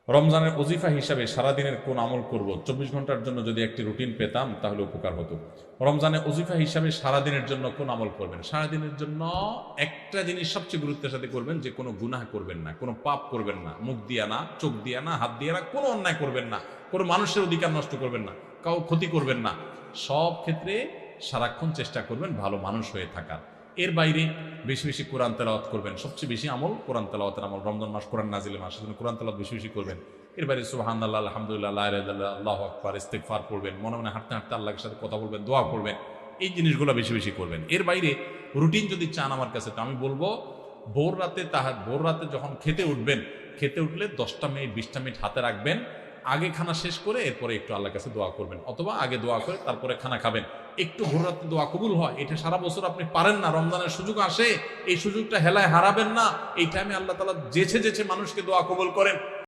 রমজানের ওজিফা হিসাবে সারাদিনের কোন আমল করব, 24 ঘন্টার জন্য যদি একটি রুটিন পেতাম তাহলে উপকার হতো। রমজানের ওজিফা হিসাবে সারাদিনের জন্য কোন আমল করবেন? সারাদিনের জন্য একটা জিনিস সবচেয়ে গুরুত্বের সাথে করবেন, যে কোনো গুনাহ করবেন না, কোনো পাপ করবেন না, মুখ দিয়া না, চোখ দিয়া না, হাত দিয়া না, কোনো অন্যায় করবেন না, কোনো মানুষের অধিকার নষ্ট করবেন না, কাউ ক্ষতি করবেন না। সব ক্ষেত্রে সারাক্ষণ চেষ্টা করবেন ভালো মানুষ হয়ে থাকার। এর বাইরে বেশি বেশি কোরআন তেলাওয়াত করবেন। সবচেয়ে বেশি আমল কোরআন তেলাওয়াতের আমল। রমজান মাস কোরআন নাজিলের মাস, সেজন্য কোরআন তেলাওয়াত বেশি বেশি করবেন। এর বাইরে সুবহানাল্লাহ, আলহামদুলিল্লাহ, লা ইলাহা ইল্লাল্লাহ, আল্লাহু আকবার, ইস্তিগফার পড়বেন। মনে মনে হাঁটতে হাঁটতে আল্লাহর সাথে কথা বলবেন, দোয়া করবেন। এই জিনিসগুলো বেশি বেশি করবেন। এর বাইরে রুটিন যদি চান আমার কাছে, তো আমি বলবো ভোর রাতে যখন খেতে উঠবেন, খেতে উঠলে 10টা মিনিট 20টা মিনিট হাতে রাখবেন। আগে খানা শেষ করে এরপরে একটু আল্লাহর কাছে দোয়া করবেন, অথবা আগে দোয়া করে তারপরে খানা খাবেন। একটু ভোর রাতে দোয়া কবুল হয়, এটা সারা বছর আপনি পারেন না, রমজানের সুযোগ আসে, এই সুযোগটা হেলায় হারাবেন না। এই টাইমে আল্লাহ তাআলা যেছে যেছে মানুষকে দোয়া কবুল করেন।